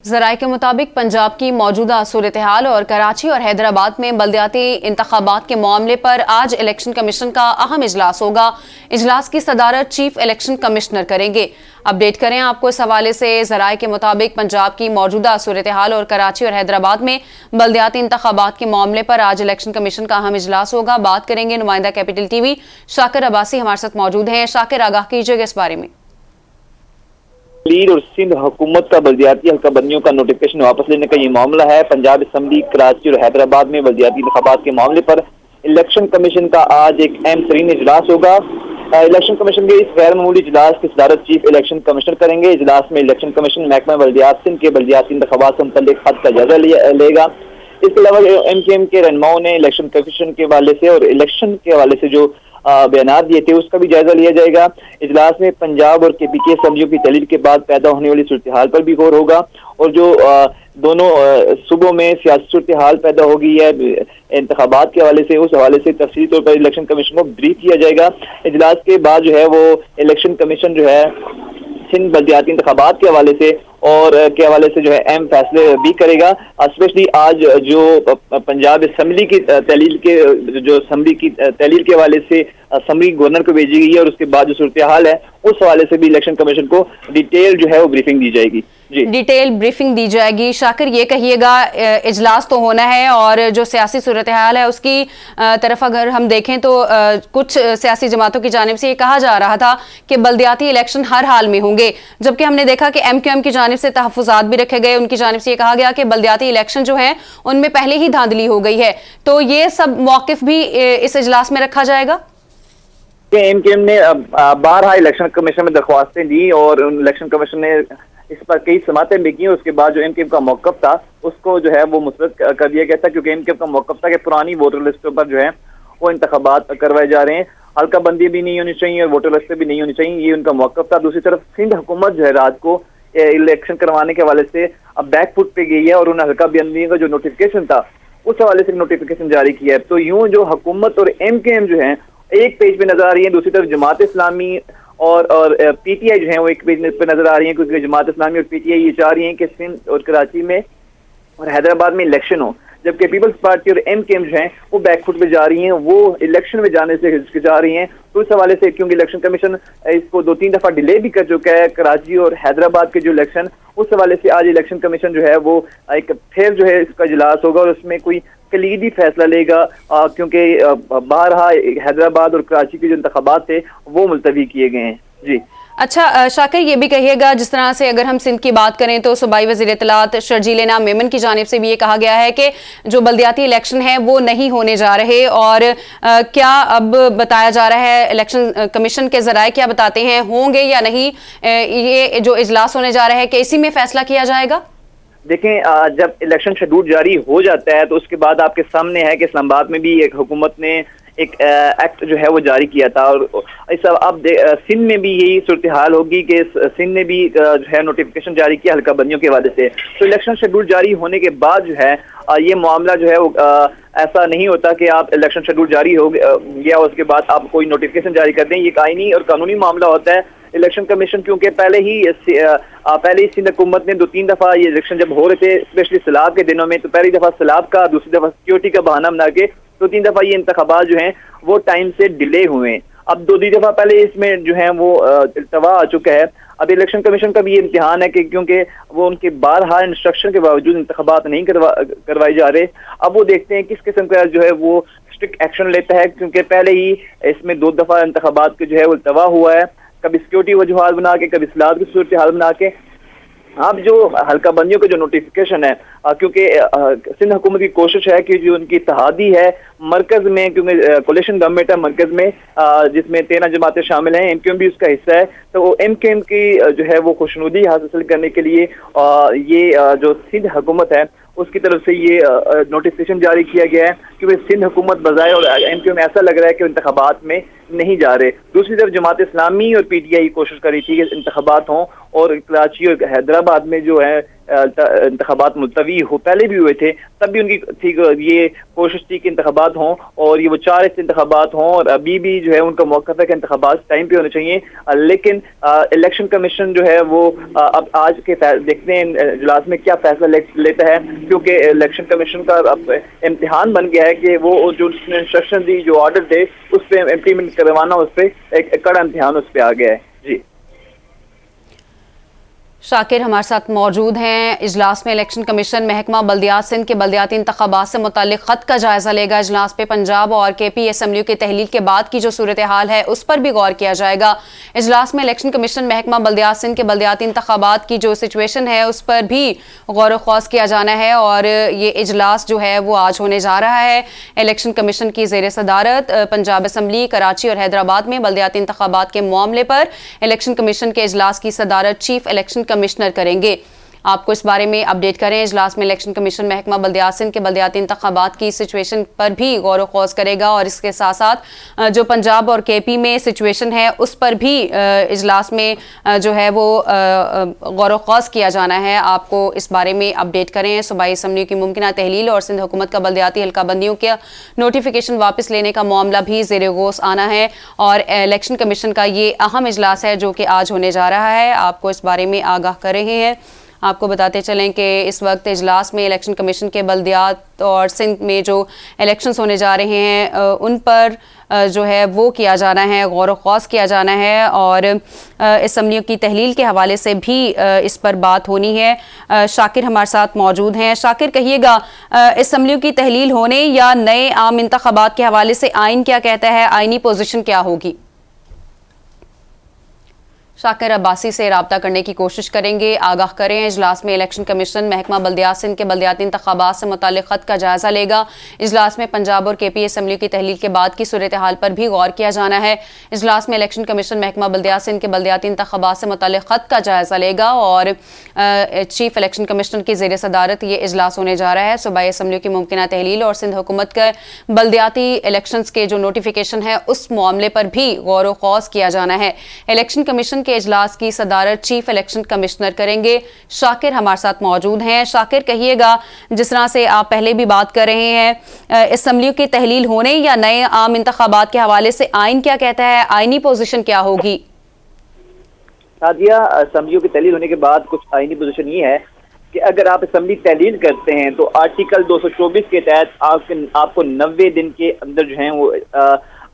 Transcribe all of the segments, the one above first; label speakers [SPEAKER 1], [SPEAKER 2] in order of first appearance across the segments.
[SPEAKER 1] ذرائع کے مطابق پنجاب کی موجودہ صورتحال اور کراچی اور حیدرآباد میں بلدیاتی انتخابات کے معاملے پر آج الیکشن کمیشن کا اہم اجلاس ہوگا۔ اجلاس کی صدارت چیف الیکشن کمشنر کریں گے۔ اپڈیٹ کریں آپ کو اس حوالے سے۔ ذرائع کے مطابق پنجاب کی موجودہ صورتحال اور کراچی اور حیدرآباد میں بلدیاتی انتخابات کے معاملے پر آج الیکشن کمیشن کا اہم اجلاس ہوگا۔ بات کریں گے نمائندہ کیپٹل ٹی وی شاکر عباسی ہمارے ساتھ موجود ہیں۔ شاکر، آگاہ کیجیے گا اس بارے میں۔
[SPEAKER 2] لیڈ اور سندھ حکومت کا بلدیاتی حلقہ بندیوں کا نوٹیفکیشن واپس لینے کا یہ معاملہ ہے۔ پنجاب اسمبلی کراچی اور حیدرآباد میں بلدیاتی انتخابات کے معاملے پر الیکشن کمیشن کا آج ایک اہم ترین اجلاس ہوگا۔ الیکشن کمیشن کے اس غیر معمولی اجلاس کی صدارت چیف الیکشن کمشنر کریں گے۔ اجلاس میں الیکشن کمیشن محکمہ بلدیات سندھ کے بلدیاتی انتخابات سے متعلق خط کا جائزہ لے گا۔ اس کے علاوہ ایم کیو ایم کے رہنماؤں نے الیکشن کمیشن کے حوالے سے اور الیکشن کے حوالے سے جو بیانات دیے تھے اس کا بھی جائزہ لیا جائے گا۔ اجلاس میں پنجاب اور کے پی کے اسمبلیوں کی تحلیل کے بعد پیدا ہونے والی صورتحال پر بھی غور ہوگا اور جو دونوں صوبوں میں سیاسی صورتحال پیدا ہوگی ہے انتخابات کے حوالے سے، اس حوالے سے تفصیلی طور پر الیکشن کمیشن کو بریف کیا جائے گا۔ اجلاس کے بعد جو ہے وہ الیکشن کمیشن جو ہے سندھ بلدیاتی انتخابات کے حوالے سے اور کے حوالے سے جو ہے اہم فیصلے بھی کرے گا۔ اسپیشلی آج جو پنجاب اسمبلی کی تحلیل کے حوالے سے اسمبلی گورنر کو بھیجی گئی ہے اور اس کے بعد جو صورتحال ہے اس حوالے سے بھی الیکشن کمیشن کو ڈیٹیل جو ہے وہ بریفنگ دی جائے گی۔
[SPEAKER 1] ڈیٹیل بریفنگ دی جائے گی۔ شاکر، یہ کہیے گا اجلاس تو ہونا ہے اور جو سیاسی صورتحال ہے اس کی طرف اگر ہم دیکھیں تو کچھ سیاسی جماعتوں کی جانب سے یہ کہا جا رہا تھا کہ بلدیاتی الیکشن ہر حال میں ہوں گے، جبکہ ہم نے دیکھا کہ ایم کیو ایم کی جانب سے تحفظات بھی رکھے گئے۔ ان کی جانب سے یہ کہا گیا کہ بلدیاتی الیکشن جو ہیں ان میں پہلے ہی دھاندلی ہو گئی ہے، تو یہ سب موقف بھی اس اجلاس میں رکھا جائے گا؟
[SPEAKER 2] ایم کیو ایم نے بارہا الیکشن کمیشن میں درخواستیں دی اور الیکشن کمیشن نے اس پر کئی سماعتیں بھی کی۔ اس کے بعد جو ایم کیو ایم کا موقف تھا اس کو جو ہے وہ مسترد کر دیا گیا تھا، کیونکہ ایم کیو ایم کا موقف تھا کہ پرانی ووٹر لسٹوں پر جو ہے وہ انتخابات کروائے جا رہے ہیں، حلقہ بندی بھی نہیں ہونی چاہیے اور ووٹر لسٹیں بھی نہیں ہونی چاہیے، یہ ان کا موقف تھا۔ دوسری طرف سندھ حکومت جو ہے رات کو الیکشن کروانے کے حوالے سے اب بیک فٹ پہ گئی ہے اور ان حلقہ بندیوں کا جو نوٹیفکیشن تھا اس حوالے سے نوٹیفکیشن جاری کیا ہے۔ تو یوں جو حکومت اور ایم کیو ایم جو ہیں ایک پیج پہ نظر آ رہی ہیں، دوسری طرف جماعت اسلامی اور پی ٹی آئی جو ہیں وہ ایک پیج پہ نظر آ رہی ہیں، کیونکہ جماعت اسلامی اور پی ٹی آئی یہ چاہ رہی ہیں کہ سندھ اور کراچی میں اور حیدرآباد میں الیکشن ہو، جبکہ پیپلز پارٹی اور ایم کیو ایم جو ہیں وہ بیک فٹ پہ جا رہی ہیں، وہ الیکشن میں جانے سے ہچکچا رہی ہیں۔ تو اس حوالے سے کیونکہ الیکشن کمیشن اس کو 2-3 دفعہ ڈیلے بھی کر چکا ہے کراچی اور حیدرآباد کے جو الیکشن، اس حوالے سے آج الیکشن کمیشن جو ہے وہ ایک پھر جو ہے اس کا اجلاس ہوگا اور اس میں کوئی کلیدی فیصلہ لے گا، کیونکہ بارہا حیدرآباد اور کراچی کے جو انتخابات تھے وہ ملتوی کیے گئے ہیں۔ جی
[SPEAKER 1] اچھا شاکر، یہ بھی کہیے گا جس طرح سے اگر ہم سندھ کی بات کریں تو صوبائی وزیر اطلاعات شرجیل انعام میمن کی جانب سے بھی یہ کہا گیا ہے کہ جو بلدیاتی الیکشن ہے وہ نہیں ہونے جا رہے، اور کیا اب بتایا جا رہا ہے الیکشن کمیشن کے ذرائع کیا بتاتے ہیں، ہوں گے یا نہیں یہ جو اجلاس ہونے جا رہا ہے کہ اسی میں فیصلہ کیا جائے گا؟
[SPEAKER 2] دیکھیں، جب الیکشن شیڈول جاری ہو جاتا ہے تو اس کے بعد آپ کے سامنے ہے کہ اسلام آباد میں بھی ایک حکومت نے ایک ایکٹ جو ہے وہ جاری کیا تھا، اور اب سندھ میں بھی یہی صورتحال ہوگی کہ سندھ نے بھی جو ہے نوٹیفکیشن جاری کیا حلقہ بندیوں کے حوالے سے۔ تو الیکشن شیڈول جاری ہونے کے بعد جو ہے یہ معاملہ جو ہے وہ ایسا نہیں ہوتا کہ آپ الیکشن شیڈول جاری ہو گیا اس کے بعد آپ کوئی نوٹیفکیشن جاری کر دیں، یہ آئینی اور قانونی معاملہ ہوتا ہے۔ الیکشن کمیشن کیونکہ پہلے ہی سندھ حکومت نے 2-3 دفعہ یہ الیکشن جب ہو رہے تھے اسپیشلی سیلاب کے دنوں میں، تو پہلی دفعہ سیلاب کا، دوسری دفعہ سیکیورٹی کا بہانہ بنا کے 2-3 دفعہ یہ انتخابات جو ہیں وہ ٹائم سے ڈیلے ہوئے ہیں۔ اب 2 دفعہ پہلے اس میں جو ہے وہ التوا آ چکا ہے۔ اب الیکشن کمیشن کا بھی یہ امتحان ہے کہ کیونکہ وہ ان کے بارہا انسٹرکشن کے باوجود انتخابات نہیں کروائے جا رہے، اب وہ دیکھتے ہیں کس قسم کا جو ہے وہ اسٹرکٹ ایکشن لیتا ہے، کیونکہ پہلے ہی اس میں 2 دفعہ انتخابات کے جو ہے وہ التوا ہوا ہے، کبھی سیکیورٹی وجوہات بنا کے، کبھی اصلاحات کی صورتحال بنا کے۔ اب جو حلقہ بندیوں کا جو نوٹیفکیشن ہے، کیونکہ سندھ حکومت کی کوشش ہے کہ جو ان کی اتحادی ہے مرکز میں، کیونکہ کولیشن گورنمنٹ ہے مرکز میں جس میں 13 جماعتیں شامل ہیں، ایم کیو ایم بھی اس کا حصہ ہے، تو وہ ایم کیو ایم کی جو ہے وہ خوشنودی حاصل کرنے کے لیے یہ جو سندھ حکومت ہے اس کی طرف سے یہ نوٹیفکیشن جاری کیا گیا ہے، کیونکہ سندھ حکومت بظاہر اور ایم کیو ایم ایسا لگ رہا ہے کہ انتخابات میں نہیں جا رہے. دوسری طرف جماعت اسلامی اور پی ٹی آئی کوشش کر رہی تھی کہ انتخابات ہوں, اور کراچی اور حیدرآباد میں جو ہے انتخابات ملتوی پہلے بھی ہوئے تھے, تب بھی ان کی تھی یہ کوشش تھی کہ انتخابات ہوں, اور یہ وہ 4 انتخابات ہوں, اور ابھی بھی جو ہے ان کا موقف ہے کہ انتخابات ٹائم پہ ہونے چاہیے. لیکن الیکشن کمیشن جو ہے وہ اب آج کے دیکھتے ہیں اجلاس میں کیا فیصلہ لیتا ہے, کیونکہ الیکشن کمیشن کا اب امتحان بن گیا ہے کہ وہ جو انسٹرکشن دی, جو آرڈر دے, اس پہ امپلیمنٹ کروانا, اس پہ ایک کڑا امتحان اس پہ آ گیا ہے. جی
[SPEAKER 1] شاکر ہمارے ساتھ موجود ہیں. اجلاس میں الیکشن کمیشن محکمہ بلدیات سندھ کے بلدیاتی انتخابات سے متعلق خط کا جائزہ لے گا. اجلاس پہ پنجاب اور کے پی اسمبلیوں کی تحلیل کے بعد کی جو صورتحال ہے اس پر بھی غور کیا جائے گا. اجلاس میں الیکشن کمیشن محکمہ بلدیات سندھ کے بلدیاتی انتخابات کی جو سچویشن ہے اس پر بھی غور و خوض کیا جانا ہے, اور یہ اجلاس جو ہے وہ آج ہونے جا رہا ہے. الیکشن کمیشن کی زیر صدارت پنجاب اسمبلی, کراچی اور حیدرآباد میں بلدیاتی انتخابات کے معاملے پر الیکشن کمیشن کے اجلاس کی صدارت چیف الیکشن کمشنر کریں گے. آپ کو اس بارے میں اپڈیٹ کریں. اجلاس میں الیکشن کمیشن محکمہ بلدیات سندھ کے بلدیاتی انتخابات کی سچویشن پر بھی غور و خوض کرے گا, اور اس کے ساتھ ساتھ جو پنجاب اور کے پی میں سچویشن ہے اس پر بھی اجلاس میں جو ہے وہ غور و خوض کیا جانا ہے. آپ کو اس بارے میں اپڈیٹ کریں. صوبائی اسمبلیوں کی ممکنہ تحلیل اور سندھ حکومت کا بلدیاتی حلقہ بندیوں کے نوٹیفیکیشن واپس لینے کا معاملہ بھی زیر غوث آنا ہے, اور الیکشن کمیشن کا یہ اہم اجلاس ہے جو کہ آج ہونے جا رہا ہے. آپ کو اس بارے میں آگاہ کر رہے ہیں. آپ کو بتاتے چلیں کہ اس وقت اجلاس میں الیکشن کمیشن کے بلدیات اور سندھ میں جو الیکشنز ہونے جا رہے ہیں ان پر جو ہے وہ کیا جانا ہے, غور و خوض کیا جانا ہے, اور اسمبلیوں کی تحلیل کے حوالے سے بھی اس پر بات ہونی ہے. شاکر ہمارے ساتھ موجود ہیں. شاکر, کہیے گا اسمبلیوں کی تحلیل ہونے یا نئے عام انتخابات کے حوالے سے آئین کیا کہتا ہے, آئینی پوزیشن کیا ہوگی؟ شاکر عباسی سے رابطہ کرنے کی کوشش کریں گے. آگاہ کریں. اجلاس میں الیکشن کمیشن محکمہ بلدیات سندھ کے بلدیاتی انتخابات سے متعلق خط کا جائزہ لے گا. اجلاس میں پنجاب اور کے پی اسمبلیوں کی تحلیل کے بعد کی صورتحال پر بھی غور کیا جانا ہے. اجلاس میں الیکشن کمیشن محکمہ بلدیات سندھ کے بلدیاتی انتخابات سے متعلق خط کا جائزہ لے گا, اور چیف الیکشن کمشنر کی زیر صدارت یہ اجلاس ہونے جا رہا ہے. صوبائی اسمبلیوں کی ممکنہ تحلیل اور سندھ حکومت کے بلدیاتی الیکشنز کے جو نوٹیفیکیشن ہے اس معاملے پر بھی غور و خوض کیا جانا ہے. الیکشن کمیشن کے اجلاس کی صدارت چیف الیکشن کمشنر کریں گے. شاکر ہمارے ساتھ موجود ہیں. شاکر, کہیے گا جس طرح سے آپ پہلے بھی بات کر رہے ہیں, اسمبلیوں کی تحلیل ہونے یا نئے عام انتخابات کے حوالے سے آئین کیا کہتا ہے, آئینی پوزیشن کیا ہوگی؟
[SPEAKER 2] سعدیہ, اسمبلیوں کی تحلیل ہونے کے بعد کچھ آئینی پوزیشن یہ ہے کہ اگر آپ اسمبلی تحلیل کرتے ہیں تو آرٹیکل 224 کے تحت آپ کو 90 دن کے اندر جو ہیں وہ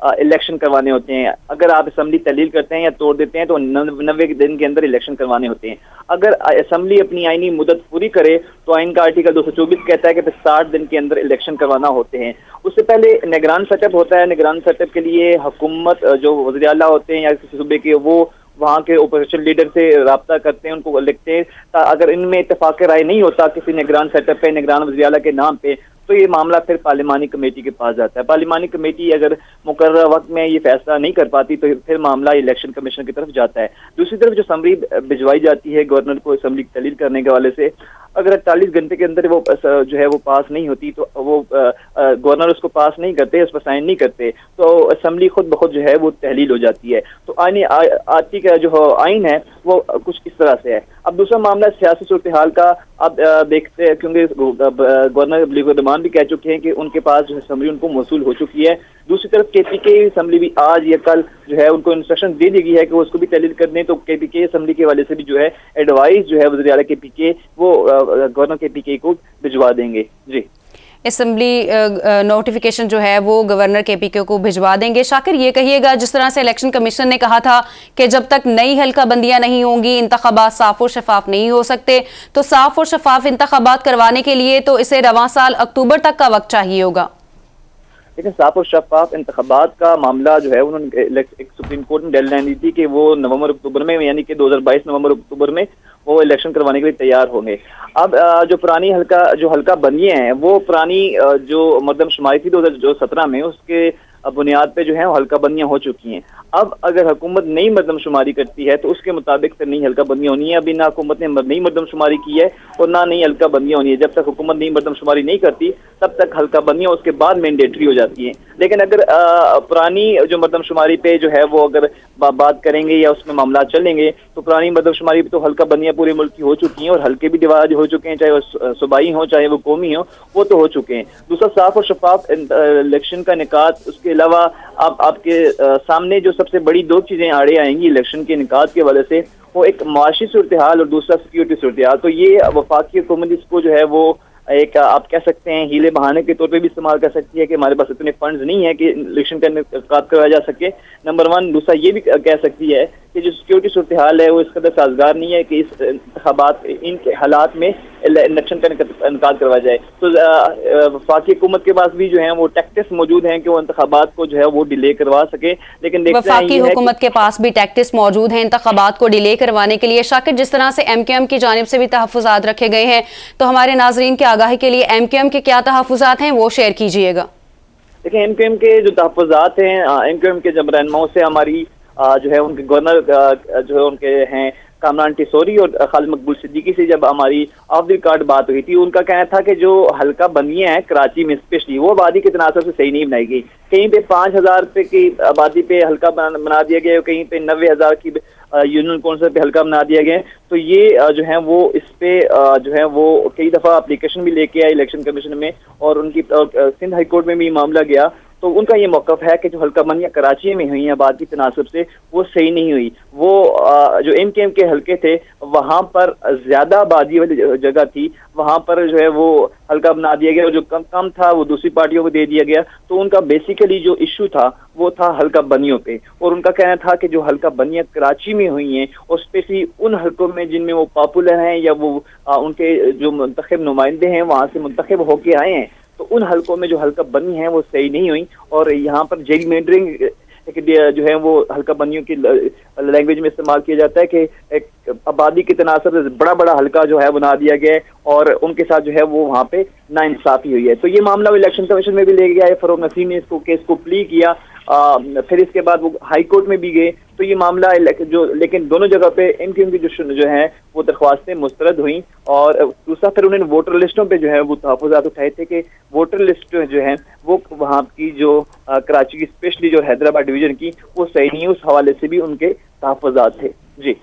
[SPEAKER 2] الیکشن کروانے ہوتے ہیں. اگر آپ اسمبلی تحلیل کرتے ہیں یا توڑ دیتے ہیں تو 90 دن کے اندر الیکشن کروانے ہوتے ہیں. اگر اسمبلی اپنی آئینی مدت پوری کرے تو آئین کا آرٹیکل 224 کہتا ہے کہ 60 دن کے اندر الیکشن کروانا ہوتے ہیں. اس سے پہلے نگران سیٹ اپ ہوتا ہے. نگران سیٹ اپ کے لیے حکومت جو وزیر اعلیٰ ہوتے ہیں یا کسی صوبے کے, وہ وہاں کے اپوزیشن لیڈر سے رابطہ کرتے ہیں, ان کو لکھتے ہیں. اگر ان میں اتفاق رائے نہیں ہوتا کسی نگران سیٹ اپ پہ, نگران وزیر اعلیٰ کے نام پہ, تو یہ معاملہ پھر پارلیمانی کمیٹی کے پاس جاتا ہے. پارلیمانی کمیٹی اگر مقررہ وقت میں یہ فیصلہ نہیں کر پاتی تو پھر معاملہ الیکشن کمیشن کی طرف جاتا ہے. دوسری طرف جو سمری بھجوائی جاتی ہے گورنر کو اسمبلی کی تحلیل کرنے کے حوالے سے, اگر 48 گھنٹے کے اندر وہ جو ہے وہ پاس نہیں ہوتی تو وہ گورنر اس کو پاس نہیں کرتے, اس پر سائن نہیں کرتے, تو اسمبلی خود بخود جو ہے وہ تحلیل ہو جاتی ہے. تو آتی کا جو آئین ہے وہ کچھ اس طرح سے ہے. اب دوسرا معاملہ سیاسی صورتحال کا. اب دیکھتے ہیں کیونکہ گورنر بلیغ الرحمان بھی کہہ چکے ہیں کہ ان کے پاس جو اسمبلی ان کو موصول ہو چکی ہے. دوسری طرف کے پی کے اسمبلی بھی آج یا کل جو ہے ان کو انسٹرکشن دے دی گئی ہے کہ وہ اس کو بھی تحلیل کر دیں. تو کے پی کے اسمبلی کے حوالے سے بھی جو ہے ایڈوائز جو ہے وزیر اعلیٰ کے پی کے وہ گورنر کے پی کے کو بھجوا دیں گے. جی,
[SPEAKER 1] اسمبلی نوٹیفیکیشن جو ہے وہ گورنر کے پی کے کو بھجوا دیں گے. شاکر, یہ کہیے گا جس طرح سے الیکشن کمیشن نے کہا تھا کہ جب تک نئی حلقہ بندیاں نہیں ہوں گی انتخابات صاف و شفاف نہیں ہو سکتے, تو صاف و شفاف انتخابات کروانے کے لیے تو اسے رواں سال اکتوبر تک کا وقت چاہیے ہوگا.
[SPEAKER 2] لیکن صاف اور شفاف انتخابات کا معاملہ جو ہے انہوں نے ایک سپریم کورٹ نے ڈیڈ لائن دی تھی کہ وہ نومبر اکتوبر میں, یعنی کہ 2022 نومبر اکتوبر میں وہ الیکشن کروانے کے لیے تیار ہوں گے. اب جو پرانی حلقہ بندیاں ہیں وہ پرانی جو مردم شماری تھی 2017 میں, اس کے بنیاد پہ جو ہے حلقہ بندیاں ہو چکی ہیں. اب اگر حکومت نئی مردم شماری کرتی ہے تو اس کے مطابق پھر نئی حلقہ بندیاں ہونی ہے. ابھی نہ حکومت نے نئی مردم شماری کی ہے اور نہ نئی حلقہ بندیاں ہونی ہے. جب تک حکومت نئی مردم شماری نہیں کرتی تب تک حلقہ بندیاں اس کے بعد مینڈیٹری ہو جاتی ہیں. لیکن اگر پرانی جو مردم شماری پہ جو ہے وہ اگر بات کریں گے یا اس میں معاملات چلیں گے تو پرانی مردم شماری پہ تو حلقہ بندیاں پورے ملک کی ہو چکی ہیں اور حلقے بھی ڈیوائڈ ہو چکے ہیں, چاہے وہ صوبائی ہوں چاہے وہ قومی ہوں, وہ تو ہو چکے ہیں. دوسرا صاف اور شفاف الیکشن کا انعقاد. اس کے علاوہ آپ کے سامنے جو سب سے بڑی دو چیزیں آڑے آئیں گی الیکشن کے انعقاد کے حوالے سے, وہ ایک معاشی صورتحال اور دوسرا سیکیورٹی صورتحال. تو یہ وفاقی حکومت اس کو جو ہے وہ ایک آپ کہہ سکتے ہیں ہیلے بہانے کے طور پہ بھی استعمال کر سکتی ہے کہ ہمارے پاس اتنے فنڈز نہیں ہیں کہ الیکشن کا انعقاد کرایا جا سکے, نمبر ون. دوسرا یہ بھی کہہ سکتی ہے کہ جو سیکیورٹی صورتحال ہے وہ اس قدر سازگار نہیں ہے کہ اس انتخابات ان کے حالات میں الیکشن کا انعقاد کروایا جائے. تو وفاقی حکومت کے پاس بھی جو ہیں وہ ٹیکٹکس موجود ہیں کہ وہ انتخابات کو جو ہے وہ ڈیلے کروا سکے. لیکن
[SPEAKER 1] وفاقی حکومت کے پاس بھی ٹیکٹکس موجود ہیں انتخابات کو ڈیلے کروانے کے لیے. شاکر, جس طرح سے ایم کیو ایم کی جانب سے بھی تحفظات رکھے گئے ہیں تو ہمارے ناظرین کی آگاہی کے لیے ایم کیو ایم کے کیا تحفظات ہیں وہ شیئر کیجیے گا.
[SPEAKER 2] دیکھیں ایم کیو ایم کے جو تحفظات ہیں, ایم کیو ایم کے جب رہنماؤں سے ہماری جو ہے ان کے گورنر جو ہے ان کے ہیں کامران ٹیسوری اور خالد مقبول صدیقی سے جب ہماری آف دی ریکارڈ بات ہوئی تھی, ان کا کہنا تھا کہ جو حلقہ بندیاں ہیں کراچی میں اسپیشلی وہ آبادی کے تناسب سے صحیح نہیں بنائی گئی. کہیں پہ 5,000 روپے کی آبادی پہ حلقہ بنا دیا گیا, کہیں پہ 90,000 کی یونین کونسل پہ حلقہ بنا دیا گیا. تو یہ جو ہے وہ اس پہ جو ہے وہ کئی دفعہ اپلیکیشن بھی لے کے آئے الیکشن کمیشن میں اور ان کی سندھ ہائی کورٹ میں بھی معاملہ گیا. تو ان کا یہ موقف ہے کہ جو حلقہ بندیاں کراچی میں ہوئی ہیں آبادی کے تناسب سے وہ صحیح نہیں ہوئی. وہ جو ایم کیو ایم کے حلقے تھے وہاں پر زیادہ آبادی والی جگہ تھی, وہاں پر جو ہے وہ حلقہ بنا دیا گیا, اور جو کم تھا وہ دوسری پارٹیوں کو دے دیا گیا. تو ان کا بیسیکلی جو ایشو تھا وہ تھا حلقہ بندیوں پہ, اور ان کا کہنا تھا کہ جو حلقہ بندیاں کراچی میں ہوئی ہیں اور اسپیشلی ان حلقوں میں جن میں وہ پاپولر ہیں یا وہ ان کے جو منتخب نمائندے ہیں وہاں سے منتخب ہو کے آئے ہیں, تو ان حلقوں میں جو حلقہ بندی ہیں وہ صحیح نہیں ہوئی. اور یہاں پر جیری مینڈرنگ جو ہے وہ حلقہ بندیوں کی لینگویج میں استعمال کیا جاتا ہے کہ ایک آبادی کے تناسب سے بڑا بڑا حلقہ جو ہے بنا دیا گیا اور ان کے ساتھ جو ہے وہ وہاں پہ ناانصافی ہوئی ہے. تو یہ معاملہ الیکشن کمیشن میں بھی لے گیا ہے, فروغ نسیم نے اس کو کیس کو پلی کیا, پھر اس کے بعد وہ ہائی کورٹ میں بھی گئے. تو یہ معاملہ جو لیکن دونوں جگہ پہ ایم کیو ایم کی جو ہیں وہ درخواستیں مسترد ہوئیں, اور دوسرا پھر انہوں نے ووٹر لسٹوں پہ جو ہے وہ تحفظات اٹھائے تھے کہ ووٹر لسٹ جو ہیں وہ وہاں کی جو کراچی کی اسپیشلی جو حیدرآباد ڈویژن کی وہ صحیح نہیں, اس حوالے سے بھی ان کے تحفظات تھے. جی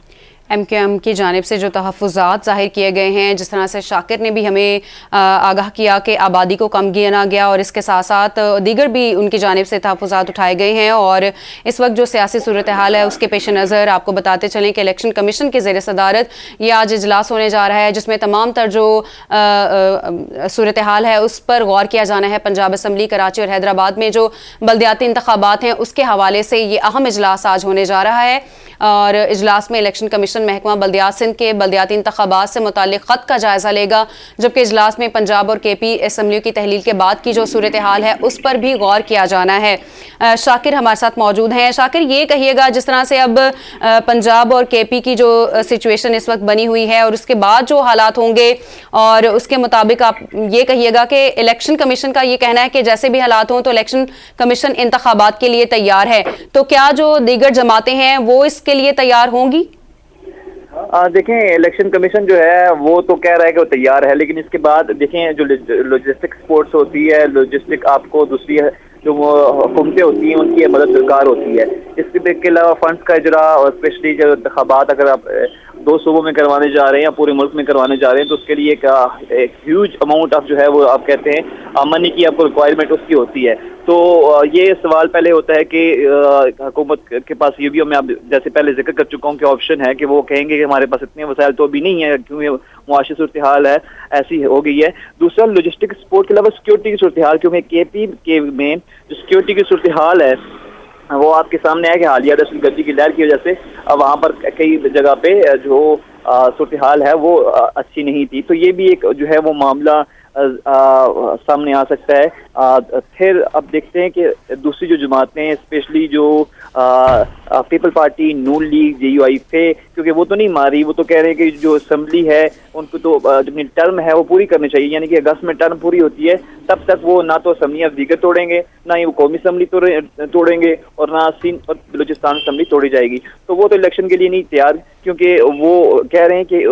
[SPEAKER 1] ایم کیو ایم کی جانب سے جو تحفظات ظاہر کیے گئے ہیں, جس طرح سے شاکر نے بھی ہمیں آگاہ کیا کہ آبادی کو کم گنا گیا اور اس کے ساتھ ساتھ دیگر بھی ان کی جانب سے تحفظات اٹھائے گئے ہیں. اور اس وقت جو سیاسی صورتحال ہے اس کے پیش نظر آپ کو بتاتے چلیں کہ الیکشن کمیشن کے زیر صدارت یہ آج اجلاس ہونے جا رہا ہے جس میں تمام تر جو صورتحال ہے اس پر غور کیا جانا ہے. پنجاب اسمبلی, کراچی اور حیدرآباد میں جو بلدیاتی انتخابات ہیں اس کے حوالے سے یہ اہم اجلاس آج ہونے جا رہا ہے, اور اجلاس میں الیکشن کمیشن محکمہ بلدیات سندھ کے بلدیاتی انتخابات سے متعلق خط کا جائزہ لے گا, جبکہ اجلاس میں پنجاب اور کے پی اسمبلیوں کی تحلیل کے بعد کی جو صورتحال ہے اس پر بھی غور کیا جانا ہے. شاکر ہمارے ساتھ موجود ہیں. شاکر, یہ کہیے گا جس طرح سے اب پنجاب اور کے پی کی جو سچویشن اس وقت بنی ہوئی ہے اور اس کے بعد جو حالات ہوں گے, اور اس کے مطابق آپ یہ کہیے گا کہ الیکشن کمیشن کا یہ کہنا ہے کہ جیسے بھی حالات ہوں تو الیکشن کمیشن انتخابات کے لیے تیار ہے, تو کیا جو دیگر جماعتیں ہیں وہ اس کے لیے تیار ہوں گی؟
[SPEAKER 2] دیکھیں الیکشن کمیشن جو ہے وہ تو کہہ رہا ہے کہ وہ تیار ہے, لیکن اس کے بعد دیکھیں جو لوجسٹک سپورٹس ہوتی ہے, لوجسٹک آپ کو دوسری جو حکومتیں ہوتی ہیں ان کی مدد درکار ہوتی ہے. اس کے علاوہ فنڈس کا اجرا اور اسپیشلی جو انتخابات اگر آپ 2 صوبوں میں کروانے جا رہے ہیں یا پورے ملک میں کروانے جا رہے ہیں تو اس کے لیے ایک ہیوج اماؤنٹ آف جو ہے وہ آپ کہتے ہیں منی کی آپ کو ریکوائرمنٹ اس کی ہوتی ہے. تو یہ سوال پہلے ہوتا ہے کہ حکومت کے پاس یہ بھی, میں آپ جیسے پہلے ذکر کر چکا ہوں کہ آپشن ہے کہ وہ کہیں گے کہ ہمارے پاس اتنے وسائل تو ابھی نہیں ہے کیونکہ معاشی صورتحال ہے ایسی ہو گئی ہے. دوسرا لوجسٹک سپورٹ کے علاوہ سیکورٹی کی صورتحال, کیونکہ کے پی کے میں جو سیکورٹی کی صورتحال ہے وہ آپ کے سامنے ہے کہ حالیہ دہشت گردی کی لہر کی وجہ سے وہاں پر کئی جگہ پہ جو صورتحال ہے وہ اچھی نہیں تھی. تو یہ بھی ایک جو ہے وہ معاملہ سامنے آ سکتا ہے. پھر اب دیکھتے ہیں کہ دوسری جو جماعتیں اسپیشلی جو پیپل پارٹی، نون لیگ، JUIF، کیونکہ وہ تو نہیں ماری، وہ تو کہہ رہے ہیں کہ جو اسمبلی ہے ان کو تو اپنی ٹرم ہے وہ پوری کرنی چاہیے، یعنی کہ اگست میں ٹرم پوری ہوتی ہے تب تک وہ نہ تو اسمبلیاں دیگر توڑیں گے، نہ ہی وہ قومی اسمبلی توڑیں گے، اور نہ سندھ اور بلوچستان اسمبلی توڑی جائے گی. تو وہ تو الیکشن کے لیے نہیں تیار، کیونکہ وہ کہہ رہے ہیں کہ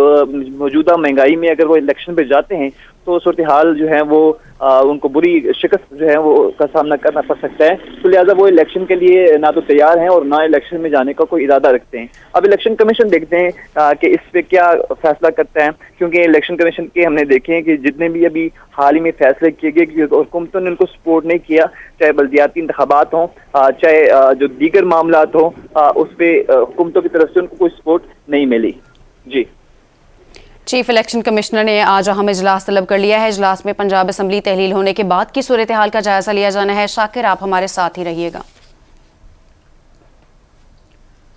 [SPEAKER 2] موجودہ مہنگائی میں اگر وہ الیکشن پہ جاتے ہیں تو صورتحال جو ہے وہ ان کو بری شکست جو ہے وہ کا سامنا کرنا پڑ سکتا ہے. تو لہٰذا وہ الیکشن کے لیے نہ تو تیار ہیں اور نہ الیکشن میں جانے کا کوئی ارادہ رکھتے ہیں. اب الیکشن کمیشن دیکھتے ہیں کہ اس پہ کیا فیصلہ کرتا ہے، کیونکہ الیکشن کمیشن کے ہم نے دیکھے ہیں کہ جتنے بھی ابھی حال ہی میں فیصلے کیے گئے کہ حکومتوں نے ان کو سپورٹ نہیں کیا، چاہے بلدیاتی انتخابات ہوں، چاہے جو دیگر معاملات ہوں، اس پہ حکومتوں کی طرف سے ان کو کوئی سپورٹ نہیں ملی. جی،
[SPEAKER 1] چیف الیکشن کمشنر نے آج اہم اجلاس طلب کر لیا ہے. اجلاس میں پنجاب اسمبلی تحلیل ہونے کے بعد کی صورتحال کا جائزہ لیا جانا ہے. شاکر، آپ ہمارے ساتھ ہی رہیے گا.